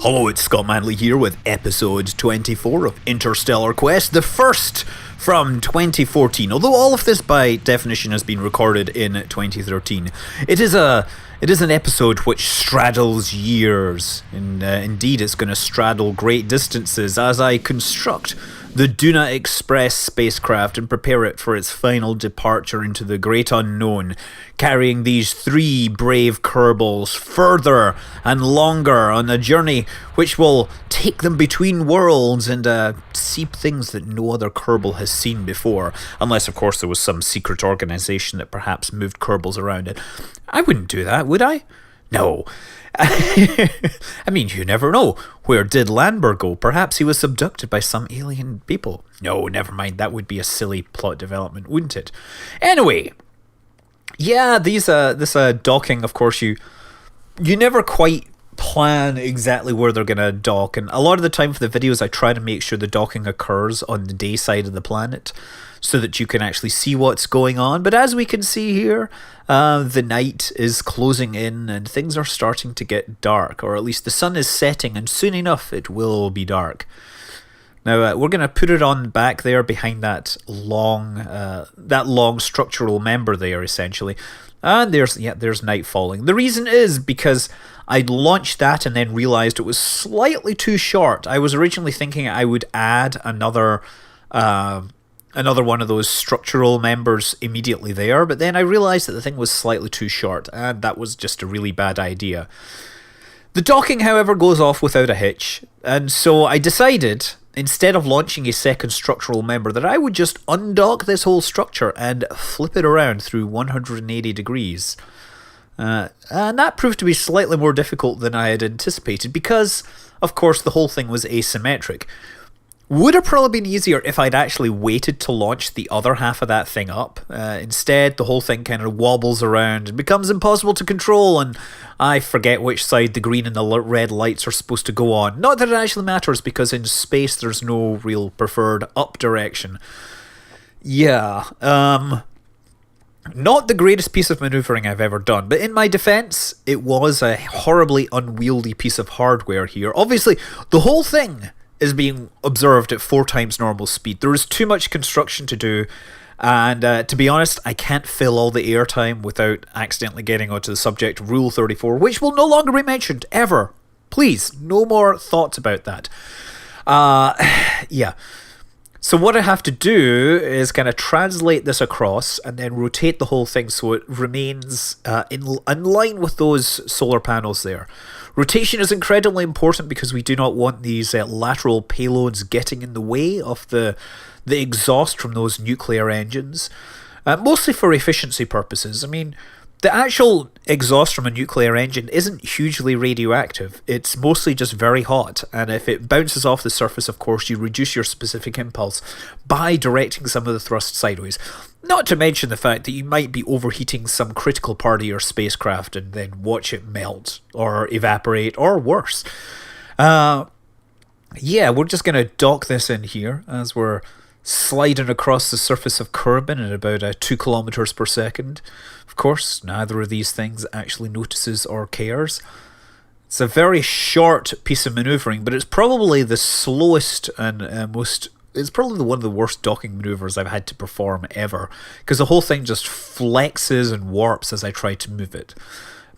Hello, it's Scott Manley here with episode 24 of Interstellar Quest, the first from 2014. Although all of this by definition has been recorded in 2013, it is an episode which straddles years, and indeed it's going to straddle great distances as I construct the Duna Express spacecraft and prepare it for its final departure into the great unknown, carrying these three brave Kerbals further and longer on a journey which will take them between worlds and see things that no other Kerbal has seen before, unless of course there was some secret organisation that perhaps moved Kerbals around it. I wouldn't do that, would I? No. I mean, you never know. Where did Landberg go? Perhaps he was abducted by some alien people. No, never mind. That would be a silly plot development, wouldn't it? Anyway, yeah, this docking, of course, you never quite plan exactly where they're going to dock, and a lot of the time for the videos I try to make sure the docking occurs on the day side of the planet so that you can actually see what's going on. But as we can see here, the night is closing in and things are starting to get dark, or at least the sun is setting, and soon enough it will be dark. Now we're going to put it on back there behind that long structural member there, essentially. And there's night falling. The reason is because I launched that and then realized it was slightly too short. I was originally thinking I would add another one of those structural members immediately there, but then I realized that the thing was slightly too short, and that was just a really bad idea. The docking, however, goes off without a hitch, and so I decided, instead of launching a second structural member, that I would just undock this whole structure and flip it around through 180 degrees. And that proved to be slightly more difficult than I had anticipated because, of course, the whole thing was asymmetric. Would have probably been easier if I'd actually waited to launch the other half of that thing up. Instead, the whole thing kind of wobbles around and becomes impossible to control, and I forget which side the green and the red lights are supposed to go on. Not that it actually matters, because in space there's no real preferred up direction. Yeah, not the greatest piece of maneuvering I've ever done, but in my defense, it was a horribly unwieldy piece of hardware here. Obviously, the whole thing is being observed at 4 times normal speed. There is too much construction to do, and to be honest, I can't fill all the airtime without accidentally getting onto the subject Rule 34, which will no longer be mentioned, ever. Please, no more thoughts about that. Yeah. So what I have to do is kind of translate this across and then rotate the whole thing so it remains in line with those solar panels there. Rotation is incredibly important because we do not want these lateral payloads getting in the way of the exhaust from those nuclear engines, mostly for efficiency purposes. I mean, the actual exhaust from a nuclear engine isn't hugely radioactive. It's mostly just very hot, and if it bounces off the surface, of course, you reduce your specific impulse by directing some of the thrust sideways. Not to mention the fact that you might be overheating some critical part of your spacecraft and then watch it melt or evaporate or worse. Yeah, we're just going to dock this in here as we're sliding across the surface of Kerbal at about 2 kilometers per second. Of course, neither of these things actually notices or cares. It's a very short piece of maneuvering, but it's probably the slowest and it's probably one of the worst docking maneuvers I've had to perform ever, because the whole thing just flexes and warps as I try to move it.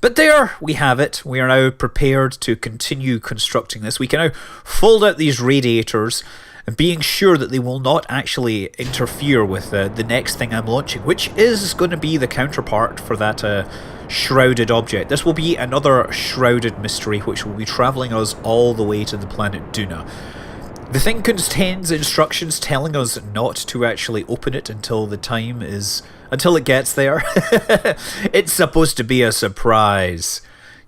But there we have it. We are now prepared to continue constructing this. We can now fold out these radiators, and being sure that they will not actually interfere with the next thing I'm launching, which is going to be the counterpart for that shrouded object. This will be another shrouded mystery which will be travelling us all the way to the planet Duna. The thing contains instructions telling us not to actually open it until it gets there. It's supposed to be a surprise.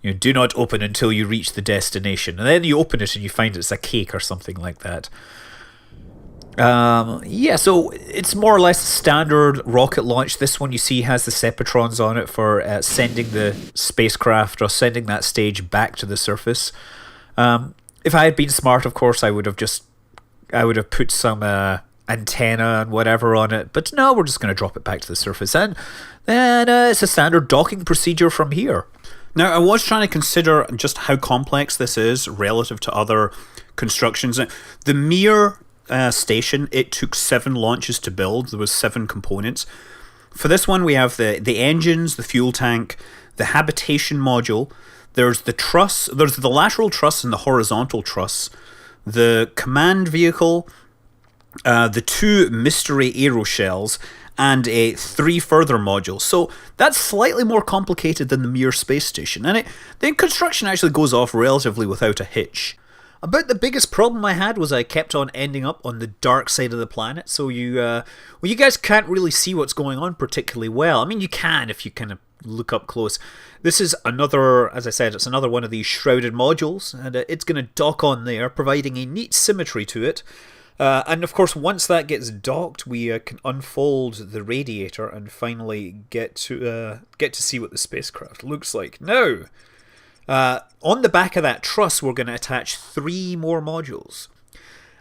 You know, do not open until you reach the destination. And then you open it and you find it's a cake or something like that. Yeah, so it's more or less standard rocket launch. This one you see has the Sepatrons on it for sending the spacecraft or sending that stage back to the surface. If I had been smart, of course, I would have put some antenna and whatever on it, but no, we're just going to drop it back to the surface, and then it's a standard docking procedure from here. Now, I was trying to consider just how complex this is relative to other constructions. The Mir station, it took 7 launches to build. There was 7 components. For this one, we have the engines, the fuel tank, the habitation module. There's the truss. There's the lateral truss and the horizontal truss. The command vehicle, the 2 mystery aeroshells, and 3 further modules. So that's slightly more complicated than the Mir space station, and the construction actually goes off relatively without a hitch. About the biggest problem I had was I kept on ending up on the dark side of the planet, so you guys can't really see what's going on particularly well. I mean, you can if you kind of look up close. This is another, as I said, it's another one of these shrouded modules, and it's going to dock on there, providing a neat symmetry to it. And of course, once that gets docked, we can unfold the radiator and finally get to see what the spacecraft looks like. Now, on the back of that truss, we're going to attach 3 more modules.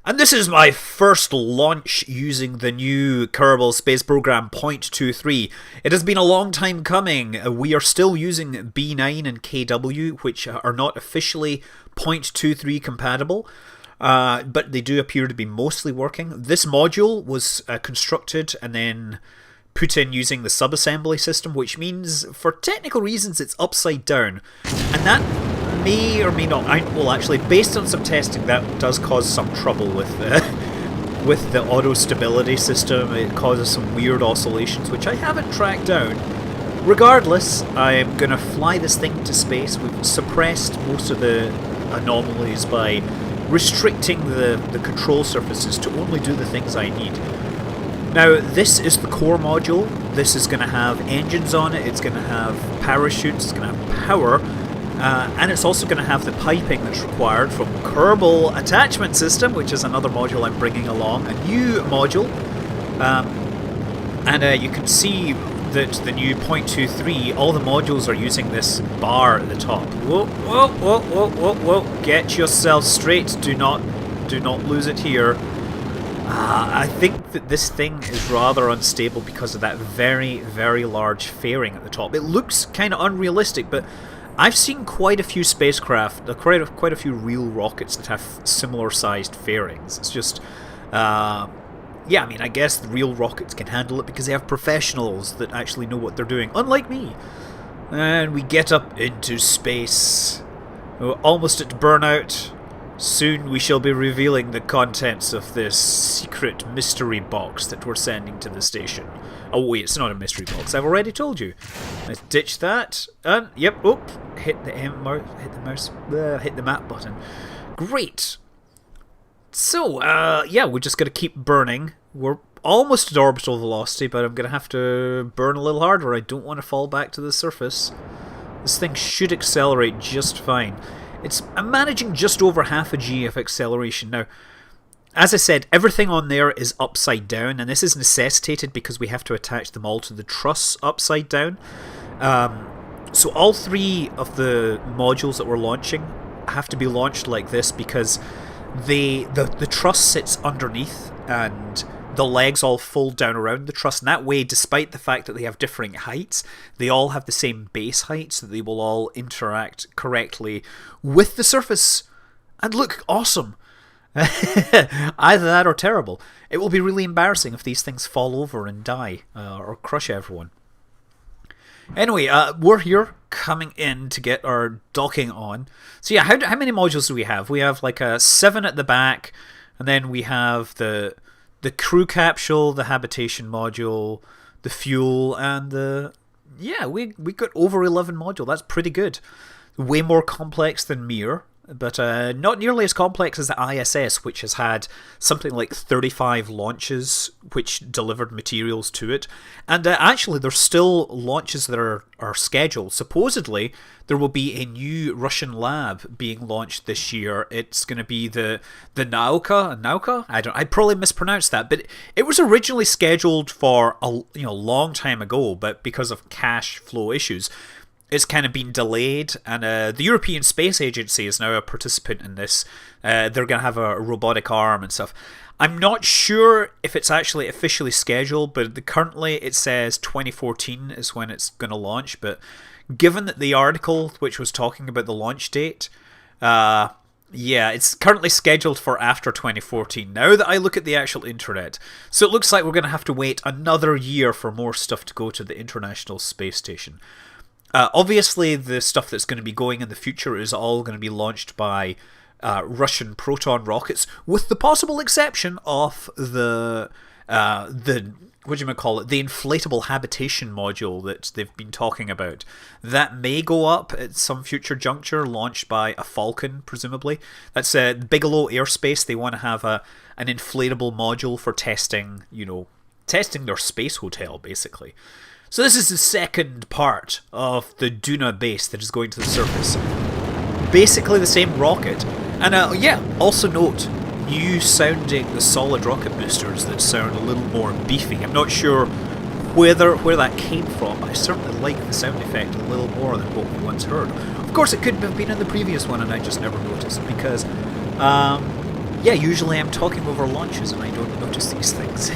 And this is my first launch using the new Kerbal Space Program 0.23. It has been a long time coming. We are still using B9 and KW, which are not officially 0.23 compatible. But they do appear to be mostly working. This module was constructed and then put in using the subassembly system, which means for technical reasons it's upside down, and that may or may not, well actually based on some testing, that does cause some trouble with the auto stability system. It causes some weird oscillations which I haven't tracked down. Regardless, I am going to fly this thing to space. We've suppressed most of the anomalies by restricting the control surfaces to only do the things I need. Now, this is the core module. This is going to have engines on it, it's going to have parachutes, it's going to have power, and it's also going to have the piping that's required from Kerbal Attachment System, which is another module I'm bringing along, a new module. And you can see that the new 0.23, all the modules are using this bar at the top. Whoa, whoa, whoa, whoa, whoa, whoa. Get yourself straight. Do not lose it here. I think that this thing is rather unstable because of that very, very large fairing at the top. It looks kind of unrealistic, but I've seen quite a few spacecraft, quite a few real rockets that have similar sized fairings. It's just, yeah, I mean, I guess the real rockets can handle it because they have professionals that actually know what they're doing, unlike me. And we get up into space. We're almost at burnout. Soon we shall be revealing the contents of this secret mystery box that we're sending to the station. Oh wait, it's not a mystery box, I've already told you. Let's ditch that. And, yep, hit the map button. Great. So, yeah, we're just going to keep burning. We're almost at orbital velocity, but I'm going to have to burn a little harder. I don't want to fall back to the surface. This thing should accelerate just fine. I'm managing just over half a G of acceleration. Now, as I said, everything on there is upside down, and this is necessitated because we have to attach them all to the truss upside down. So all 3 of the modules that we're launching have to be launched like this because the truss sits underneath and the legs all fold down around the truss, and that way, despite the fact that they have differing heights, they all have the same base height, so they will all interact correctly with the surface and look awesome. Either that or terrible. It will be really embarrassing if these things fall over and die or crush everyone. Anyway, we're here coming in to get our docking on. So yeah, how many modules do we have? We have like 7 at the back, and then we have the crew capsule, the habitation module, the fuel, and we got over 11 module. That's pretty good. Way more complex than Mir, but not nearly as complex as the ISS, which has had something like 35 launches which delivered materials to it. And actually, there's still launches that are scheduled. Supposedly, there will be a new Russian lab being launched this year. It's going to be the Nauka? I probably mispronounced that, but it was originally scheduled for a long time ago, but because of cash flow issues, it's kind of been delayed, and the European Space Agency is now a participant in this. They're going to have a robotic arm and stuff. I'm not sure if it's actually officially scheduled, but currently it says 2014 is when it's going to launch, but given that the article which was talking about the launch date, yeah, it's currently scheduled for after 2014. Now that I look at the actual internet, so it looks like we're going to have to wait another year for more stuff to go to the International Space Station. Obviously, the stuff that's going to be going in the future is all going to be launched by Russian Proton rockets, with the possible exception of the what do you call it? The inflatable habitation module that they've been talking about. That may go up at some future juncture, launched by a Falcon, presumably. That's Bigelow Aerospace. They want to have an inflatable module for testing, testing their space hotel, basically. So this is the second part of the Duna base that is going to the surface. Basically the same rocket. And yeah, also note, new sounding the solid rocket boosters that sound a little more beefy. I'm not sure where that came from, but I certainly like the sound effect a little more than what we once heard. Of course, it couldn't have been in the previous one, and I just never noticed because, yeah, usually I'm talking over launches and I don't notice these things.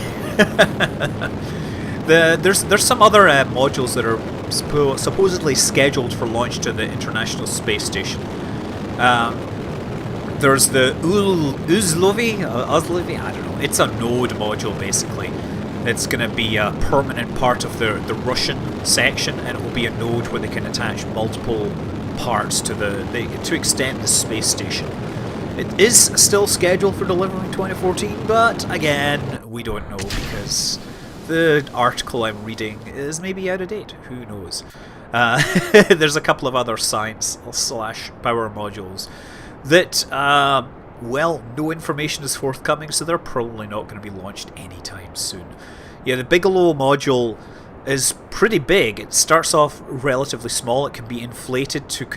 There's some other modules that are supposedly scheduled for launch to the International Space Station. There's the Uzlovi, I don't know. It's a node module, basically. It's going to be a permanent part of the Russian section, and it will be a node where they can attach multiple parts to extend the space station. It is still scheduled for delivery in 2014, but again, we don't know because the article I'm reading is maybe out of date. Who knows? There's a couple of other science/power modules that, well, no information is forthcoming, so they're probably not going to be launched anytime soon. Yeah, the Bigelow module is pretty big. It starts off relatively small. It can be inflated to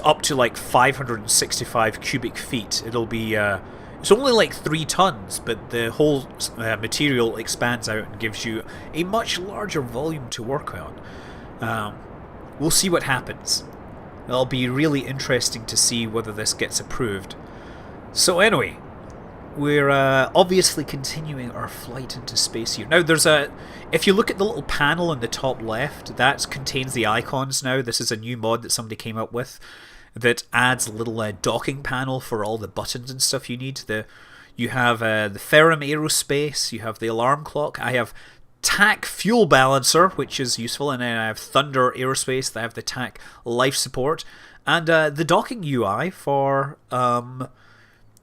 up to like 565 cubic feet. It'll be it's only like 3 tons, but the whole material expands out and gives you a much larger volume to work on. We'll see what happens. It'll be really interesting to see whether this gets approved. So anyway, we're obviously continuing our flight into space here. Now if you look at the little panel in the top left, that contains the icons now. This is a new mod that somebody came up with that adds a little docking panel for all the buttons and stuff you need. You have the Ferrum Aerospace, you have the alarm clock, I have TAC fuel balancer, which is useful, and then I have Thunder Aerospace, I have the TAC life support, and the docking UI for from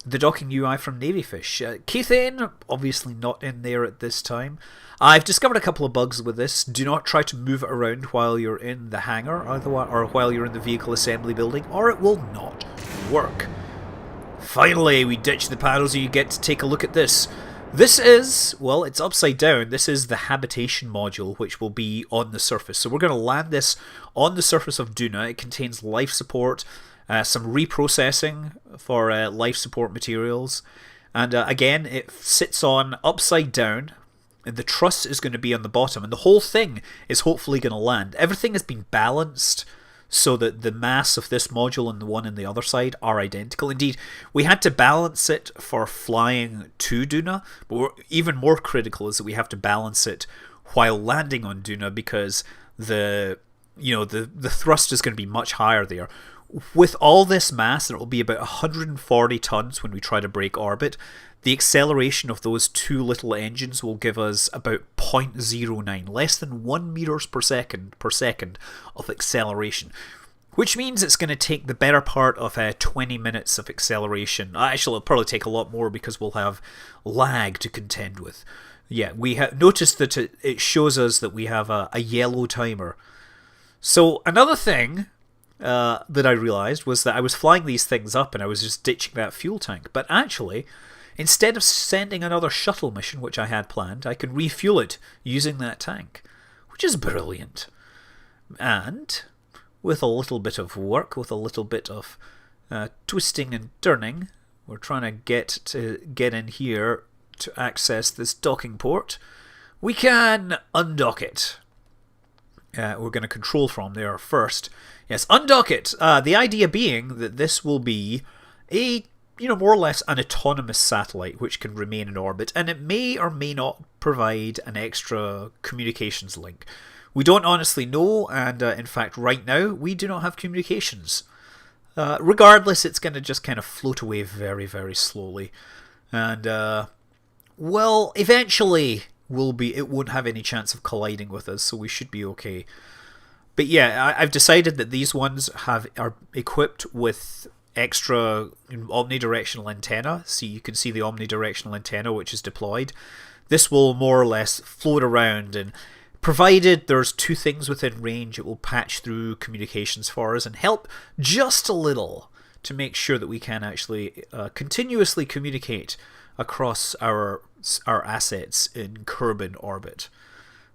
Navyfish. Kethane, obviously not in there at this time. I've discovered a couple of bugs with this. Do not try to move it around while you're in the hangar, or while you're in the vehicle assembly building, or it will not work. Finally, we ditch the panels and you get to take a look at this. This is, well, it's upside down. This is the habitation module, which will be on the surface. So we're going to land this on the surface of Duna. It contains life support, some reprocessing for life support materials, and again, it sits on upside down, and the truss is going to be on the bottom, and the whole thing is hopefully going to land. Everything has been balanced so that the mass of this module and the one on the other side are identical. Indeed, we had to balance it for flying to Duna, but even more critical is that we have to balance it while landing on Duna because the thrust is going to be much higher there. With all this mass, and it will be about 140 tons when we try to break orbit, the acceleration of those two little engines will give us about 0.09, less than 1 meters per second of acceleration, which means it's going to take the better part of 20 minutes of acceleration. Actually, it'll probably take a lot more because we'll have lag to contend with. Yeah, we have noticed that it shows us that we have a yellow timer. So another thing that I realized was that I was flying these things up and I was just ditching that fuel tank, but actually, instead of sending another shuttle mission, which I had planned, I could refuel it using that tank, which is brilliant. And with a little bit of work, with a little bit of twisting and turning, we're trying to get in here to access this docking port. We can undock it. We're going to control from there first. Yes, undock it. The idea being that this will be a more or less an autonomous satellite which can remain in orbit, and it may or may not provide an extra communications link, We don't honestly know, and in fact, right now, we do not have communications. Regardless, it's going to just kind of float away very, very slowly. And, well, eventually, it won't have any chance of colliding with us, so we should be okay. But yeah, I've decided that these ones are equipped with extra omnidirectional antenna. So you can see the omnidirectional antenna which is deployed. This will more or less float around, and provided there's two things within range, it will patch through communications for us and help just a little to make sure that we can actually continuously communicate across our assets in Kerbal orbit.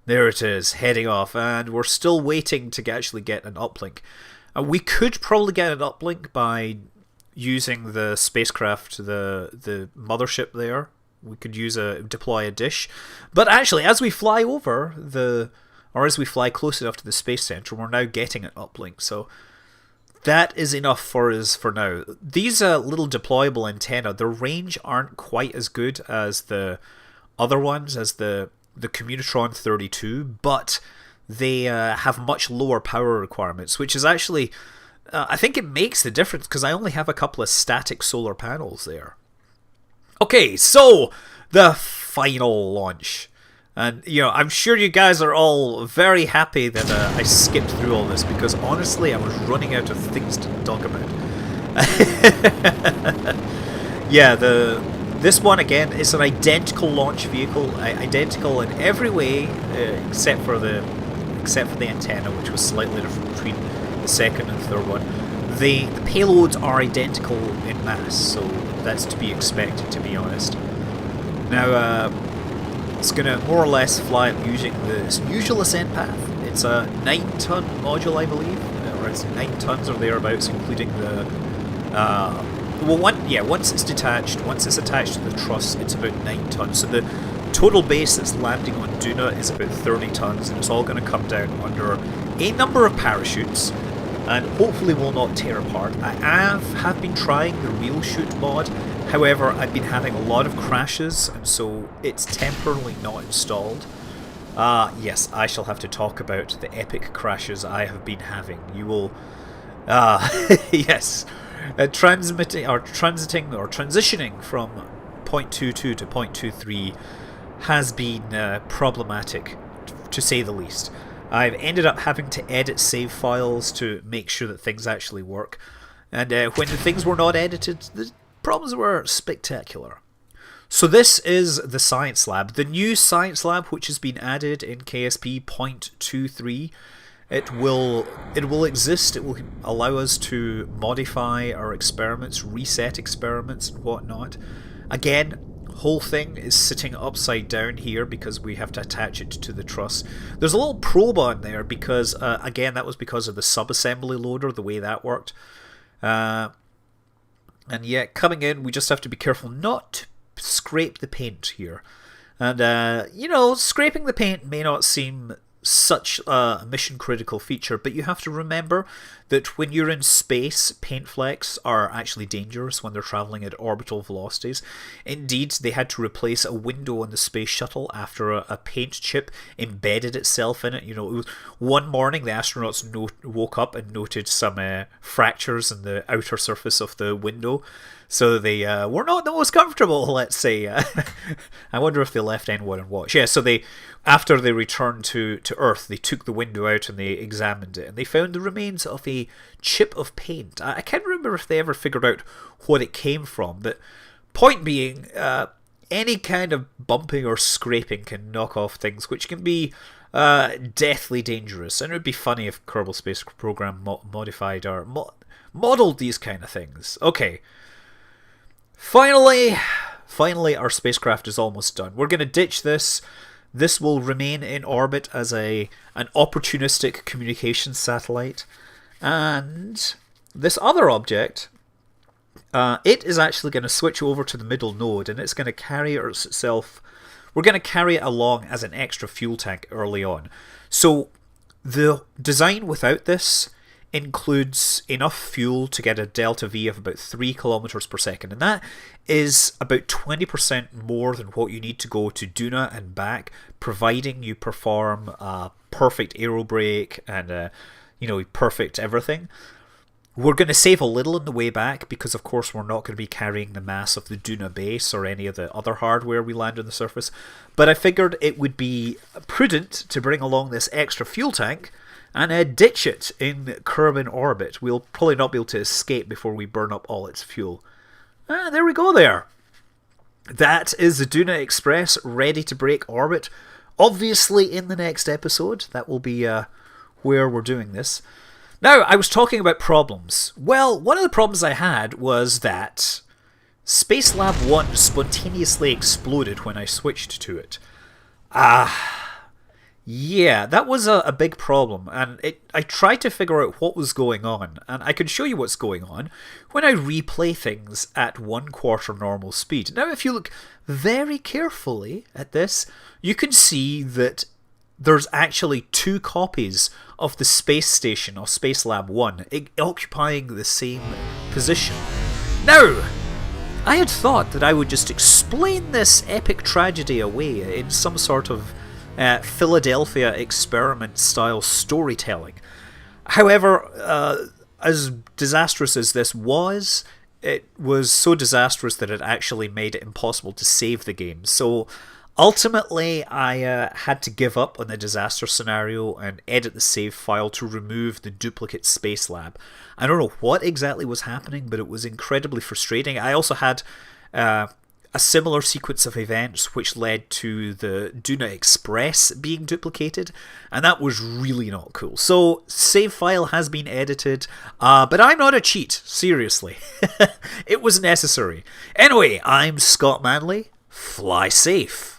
There it is, heading off, and we're still waiting to actually get an uplink. We could probably get an uplink by using the spacecraft, the mothership there. We could deploy a dish. But actually, as we fly over as we fly close enough to the space center, we're now getting an uplink. So that is enough for us for now. These little deployable antenna, their range aren't quite as good as the other ones, as the Communitron 32, but they have much lower power requirements, which is actually, I think it makes the difference, because I only have a couple of static solar panels there. Okay, so the final launch. And, I'm sure you guys are all very happy that I skipped through all this, because honestly, I was running out of things to talk about. Yeah, this one, again, is an identical launch vehicle, identical in every way, except for the antenna, which was slightly different between the second and third one. The payloads are identical in mass, so that's to be expected, to be honest. Now, it's going to more or less fly using the usual ascent path. It's a 9-ton module, I believe, or it's 9 tons or thereabouts, including the... once it's detached, once it's attached to the truss, it's about 9 tons. So the total base that's landing on Duna is about 30 tons, and it's all going to come down under a number of parachutes, and hopefully will not tear apart. I have been trying the Real Shoot mod, however, I've been having a lot of crashes, and so it's temporarily not installed. Yes, I shall have to talk about the epic crashes I have been having. You will... yes... transitioning from 0.22 to 0.23 has been problematic, to say the least. I've ended up having to edit save files to make sure that things actually work, and when the things were not edited, the problems were spectacular. So this is the science lab, the new science lab which has been added in KSP 0.23. It will exist. It will allow us to modify our experiments, reset experiments and whatnot. Again, whole thing is sitting upside down here because we have to attach it to the truss. There's a little probe on there because, again, that was because of the sub-assembly loader, the way that worked. And yet, coming in, we just have to be careful not to scrape the paint here. And, scraping the paint may not seem such a mission critical feature, but you have to remember that when you're in space, paint flecks are actually dangerous when they're traveling at orbital velocities. Indeed, they had to replace a window on the space shuttle after a paint chip embedded itself in it. It was one morning the astronauts woke up and noted some fractures in the outer surface of the window. So they were not the most comfortable, let's say. I wonder if they left anyone on watch. Yeah, so after they returned to Earth, they took the window out and they examined it, and they found the remains of a chip of paint. I can't remember if they ever figured out what it came from, but point being, any kind of bumping or scraping can knock off things, which can be deathly dangerous. And it would be funny if Kerbal Space Program modified or modeled these kind of things. Okay. Finally, our spacecraft is almost done. We're going to ditch this. This will remain in orbit as an opportunistic communications satellite. And this other object, it is actually going to switch over to the middle node, and it's going to carry itself... We're going to carry it along as an extra fuel tank early on. So the design without this includes enough fuel to get a delta V of about 3 kilometers per second, and that is about 20% more than what you need to go to Duna and back, providing you perform a perfect aerobrake and perfect everything. We're going to save a little on the way back because, of course, we're not going to be carrying the mass of the Duna base or any of the other hardware we land on the surface. But I figured it would be prudent to bring along this extra fuel tank and ditch it in Kerbal orbit. We'll probably not be able to escape before we burn up all its fuel. There we go there. That is the Duna Express ready to break orbit. Obviously in the next episode, that will be where we're doing this. Now, I was talking about problems. Well, one of the problems I had was that Spacelab 1 spontaneously exploded when I switched to it. Yeah, that was a big problem, and I tried to figure out what was going on, and I can show you what's going on when I replay things at 1/4 normal speed. Now, if you look very carefully at this, you can see that there's actually 2 copies of the space station of Spacelab 1 occupying the same position. Now, I had thought that I would just explain this epic tragedy away in some sort of Philadelphia experiment style storytelling. However, as disastrous as this was, it was so disastrous that it actually made it impossible to save the game. So ultimately, I had to give up on the disaster scenario and edit the save file to remove the duplicate Spacelab. I don't know what exactly was happening, but it was incredibly frustrating. I also had a similar sequence of events which led to the Duna Express being duplicated, and that was really not cool. So, save file has been edited, but I'm not a cheat, seriously. It was necessary. Anyway, I'm Scott Manley. Fly safe.